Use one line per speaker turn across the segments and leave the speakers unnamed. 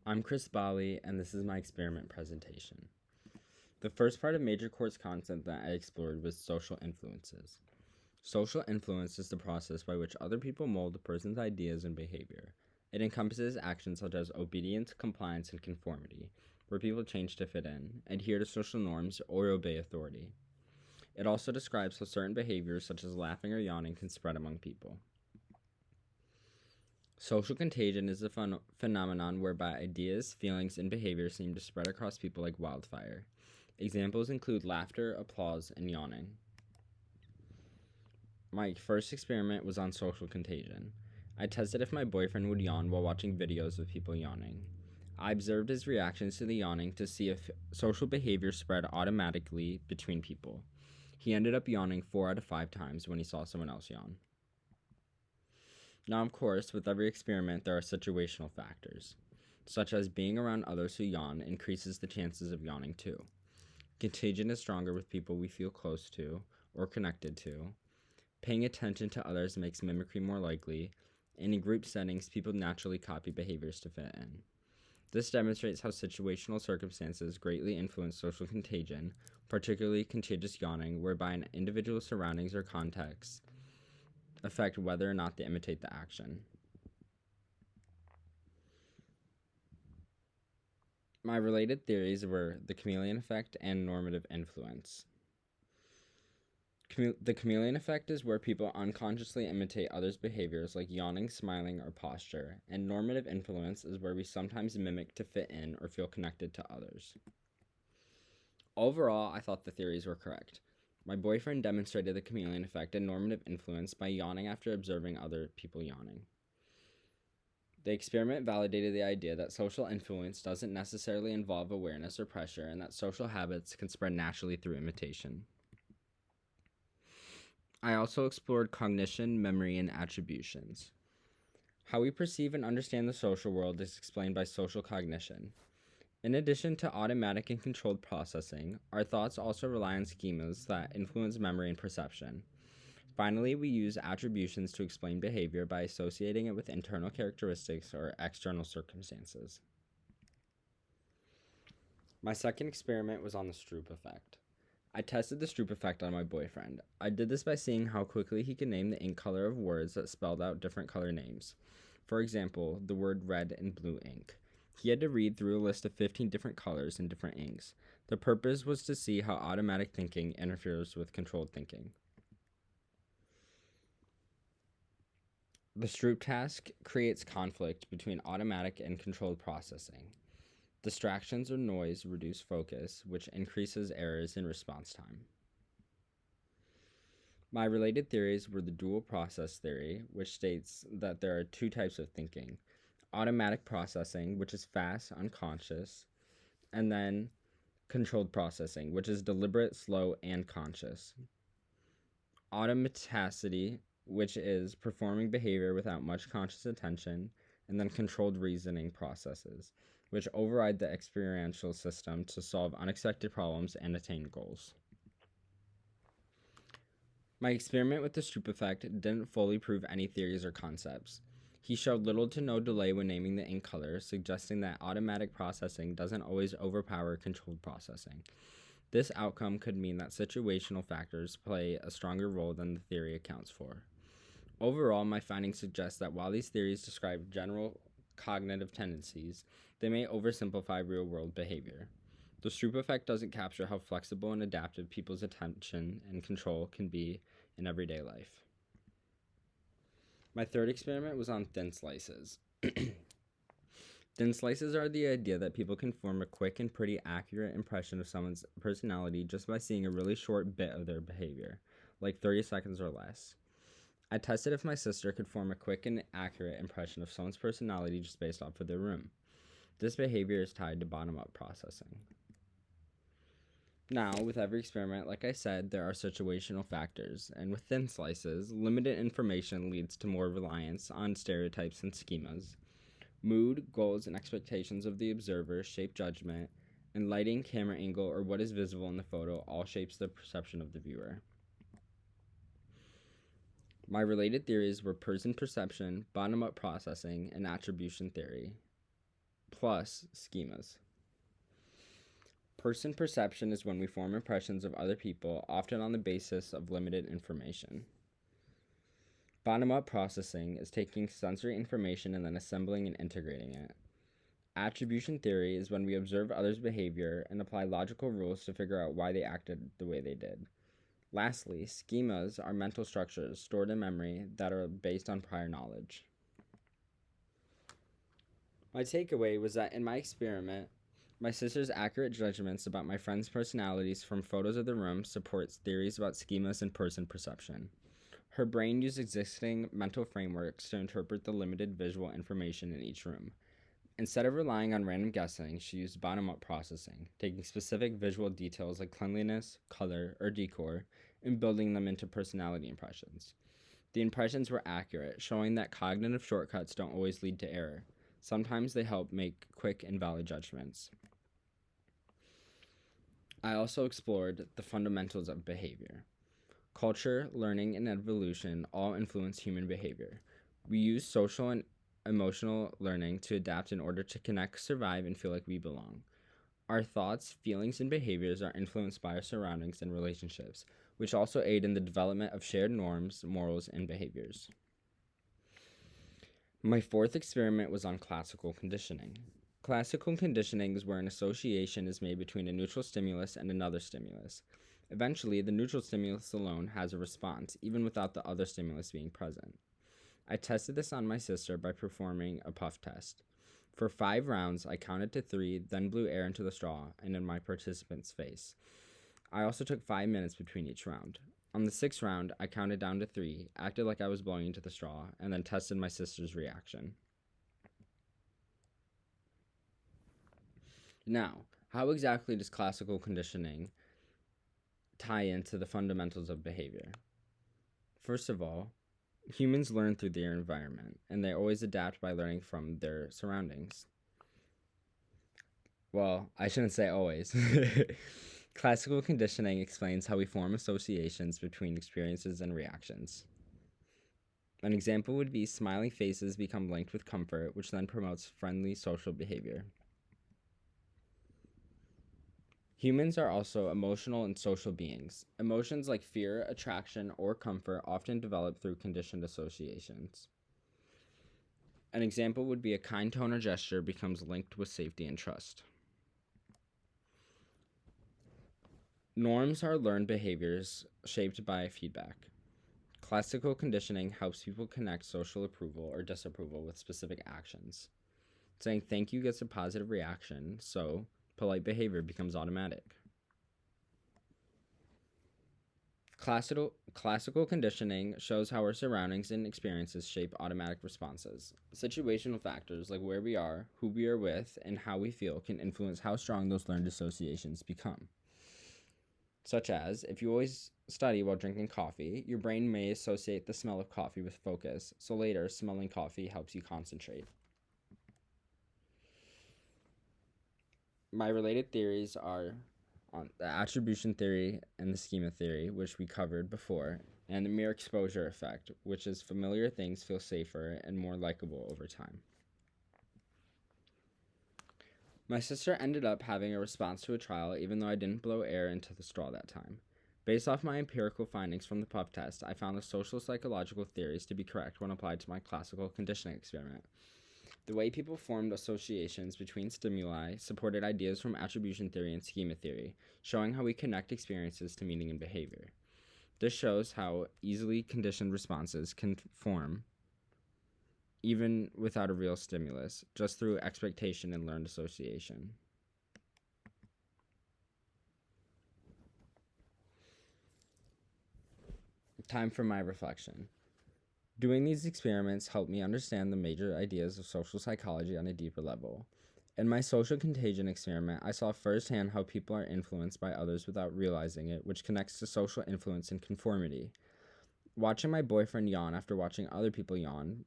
I'm Chris Bali, and this is my experiment presentation. The first part of major course content that I explored was social influences. Social influence is the process by which other people mold a person's ideas and behavior. It encompasses actions such as obedience, compliance, and conformity, where people change to fit in, adhere to social norms, or obey authority. It also describes how certain behaviors, such as laughing or yawning, can spread among people. Social contagion is a phenomenon whereby ideas, feelings, and behaviors seem to spread across people like wildfire. Examples include laughter, applause, and yawning. My first experiment was on social contagion. I tested if my boyfriend would yawn while watching videos of people yawning. I observed his reactions to the yawning to see if social behavior spread automatically between people. He ended up yawning 4 out of 5 times when he saw someone else yawn. Now, of course, with every experiment, there are situational factors, such as being around others who yawn increases the chances of yawning too. Contagion is stronger with people we feel close to or connected to. Paying attention to others makes mimicry more likely, and in group settings, people naturally copy behaviors to fit in. This demonstrates how situational circumstances greatly influence social contagion, particularly contagious yawning, whereby an individual's surroundings or context affect whether or not they imitate the action. My related theories were the chameleon effect and normative influence. The chameleon effect is where people unconsciously imitate others' behaviors like yawning, smiling, or posture, and normative influence is where we sometimes mimic to fit in or feel connected to others. Overall, I thought the theories were correct. My boyfriend demonstrated the chameleon effect and normative influence by yawning after observing other people yawning. The experiment validated the idea that social influence doesn't necessarily involve awareness or pressure, and that social habits can spread naturally through imitation. I also explored cognition, memory, and attributions. How we perceive and understand the social world is explained by social cognition. In addition to automatic and controlled processing, our thoughts also rely on schemas that influence memory and perception. Finally, we use attributions to explain behavior by associating it with internal characteristics or external circumstances. My second experiment was on the Stroop effect. I tested the Stroop effect on my boyfriend. I did this by seeing how quickly he could name the ink color of words that spelled out different color names. For example, the word red and blue ink. He had to read through a list of 15 different colors and different inks. The purpose was to see how automatic thinking interferes with controlled thinking. The Stroop task creates conflict between automatic and controlled processing. Distractions or noise reduce focus, which increases errors in response time. My related theories were the dual process theory, which states that there are 2 types of thinking: automatic processing, which is fast, unconscious, and then controlled processing, which is deliberate, slow, and conscious. Automaticity, which is performing behavior without much conscious attention, and then controlled reasoning processes, which override the experiential system to solve unexpected problems and attain goals. My experiment with the Stroop effect didn't fully prove any theories or concepts. He showed little to no delay when naming the ink color, suggesting that automatic processing doesn't always overpower controlled processing. This outcome could mean that situational factors play a stronger role than the theory accounts for. Overall, my findings suggest that while these theories describe general cognitive tendencies, they may oversimplify real-world behavior. The Stroop effect doesn't capture how flexible and adaptive people's attention and control can be in everyday life. My third experiment was on thin slices. Thin slices are the idea that people can form a quick and pretty accurate impression of someone's personality just by seeing a really short bit of their behavior, like 30 seconds or less. I tested if my sister could form a quick and accurate impression of someone's personality just based off of their room. This behavior is tied to bottom-up processing. Now, with every experiment, like I said, there are situational factors, and with thin slices, limited information leads to more reliance on stereotypes and schemas. Mood, goals, and expectations of the observer shape judgment, and lighting, camera angle, or what is visible in the photo all shapes the perception of the viewer. My related theories were person perception, bottom-up processing, and attribution theory. plus schemas. Person perception is when we form impressions of other people, often on the basis of limited information. Bottom-up processing is taking sensory information and then assembling and integrating it. Attribution theory is when we observe others' behavior and apply logical rules to figure out why they acted the way they did. Lastly, schemas are mental structures stored in memory that are based on prior knowledge. My takeaway was that in my experiment, my sister's accurate judgments about my friends' personalities from photos of the room supports theories about schemas and person perception. Her brain used existing mental frameworks to interpret the limited visual information in each room. Instead of relying on random guessing, she used bottom-up processing, taking specific visual details like cleanliness, color, or decor, and building them into personality impressions. The impressions were accurate, showing that cognitive shortcuts don't always lead to error. Sometimes they help make quick and valid judgments. I also explored the fundamentals of behavior. Culture, learning, and evolution all influence human behavior. We use social and emotional learning to adapt in order to connect, survive, and feel like we belong. Our thoughts, feelings, and behaviors are influenced by our surroundings and relationships, which also aid in the development of shared norms, morals, and behaviors. My fourth experiment was on classical conditioning. Classical conditioning is where an association is made between a neutral stimulus and another stimulus. Eventually, the neutral stimulus alone has a response, even without the other stimulus being present. I tested this on my sister by performing a puff test. For 5 rounds, I counted to 3, then blew air into the straw and in my participant's face. I also took 5 minutes between each round. On the 6th round, I counted down to 3, acted like I was blowing into the straw, and then tested my sister's reaction. Now, how exactly does classical conditioning tie into the fundamentals of behavior? First of all, humans learn through their environment, and they always adapt by learning from their surroundings. Well, I shouldn't say always. Classical conditioning explains how we form associations between experiences and reactions. An example would be smiling faces become linked with comfort, which then promotes friendly social behavior. Humans are also emotional and social beings. Emotions like fear, attraction, or comfort often develop through conditioned associations. An example would be a kind tone or gesture becomes linked with safety and trust. Norms are learned behaviors shaped by feedback. Classical conditioning helps people connect social approval or disapproval with specific actions. Saying thank you gets a positive reaction, so polite behavior becomes automatic. Classical conditioning shows how our surroundings and experiences shape automatic responses. Situational factors like where we are, who we are with, and how we feel can influence how strong those learned associations become. Such as, if you always study while drinking coffee, your brain may associate the smell of coffee with focus, so later smelling coffee helps you concentrate. My related theories are on the attribution theory and the schema theory, which we covered before, and the mere exposure effect, which is familiar things feel safer and more likable over time. My sister ended up having a response to a trial even though I didn't blow air into the straw that time. Based off my empirical findings from the puff test, I found the social psychological theories to be correct when applied to my classical conditioning experiment. The way people formed associations between stimuli supported ideas from attribution theory and schema theory, showing how we connect experiences to meaning and behavior. This shows how easily conditioned responses can form even without a real stimulus, just through expectation and learned association. Time for my reflection. Doing these experiments helped me understand the major ideas of social psychology on a deeper level. In my social contagion experiment, I saw firsthand how people are influenced by others without realizing it, which connects to social influence and conformity. Watching my boyfriend yawn after watching other people yawn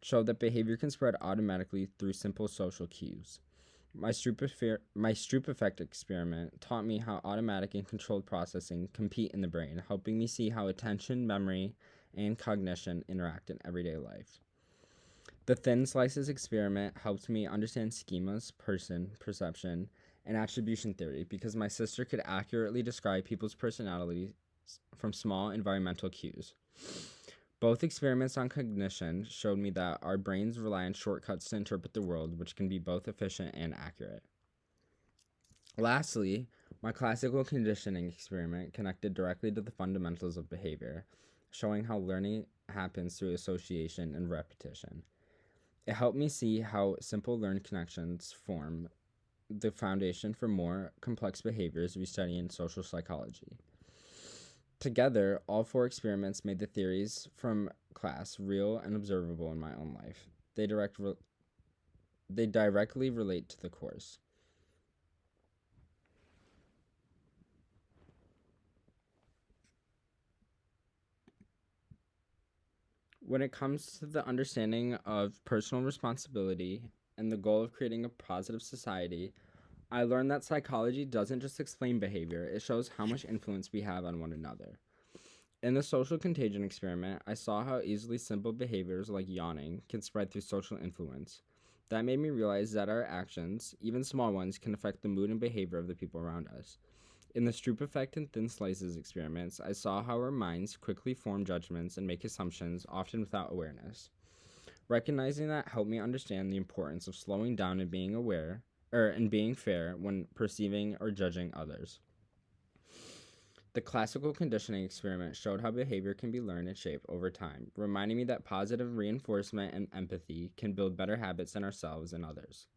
showed that behavior can spread automatically through simple social cues. My Stroop effect experiment taught me how automatic and controlled processing compete in the brain, helping me see how attention, memory, and cognition interact in everyday life. The thin slices experiment helped me understand schemas, person, perception, and attribution theory because my sister could accurately describe people's personalities from small environmental cues. Both experiments on cognition showed me that our brains rely on shortcuts to interpret the world, which can be both efficient and accurate. Lastly, my classical conditioning experiment connected directly to the fundamentals of behavior, showing how learning happens through association and repetition. It helped me see how simple learned connections form the foundation for more complex behaviors we study in social psychology. Together, all four experiments made the theories from class real and observable in my own life. They directly relate to the course. When it comes to the understanding of personal responsibility and the goal of creating a positive society, I learned that psychology doesn't just explain behavior, it shows how much influence we have on one another. In the social contagion experiment, I saw how easily simple behaviors like yawning can spread through social influence. That made me realize that our actions, even small ones, can affect the mood and behavior of the people around us. In the Stroop effect and thin slices experiments, I saw how our minds quickly form judgments and make assumptions, often without awareness. Recognizing that helped me understand the importance of slowing down and being aware, and being fair when perceiving or judging others. The classical conditioning experiment showed how behavior can be learned and shaped over time, reminding me that positive reinforcement and empathy can build better habits in ourselves and others.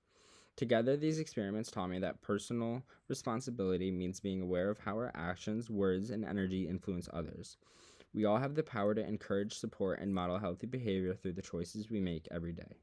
Together, these experiments taught me that personal responsibility means being aware of how our actions, words, and energy influence others. We all have the power to encourage, support, and model healthy behavior through the choices we make every day.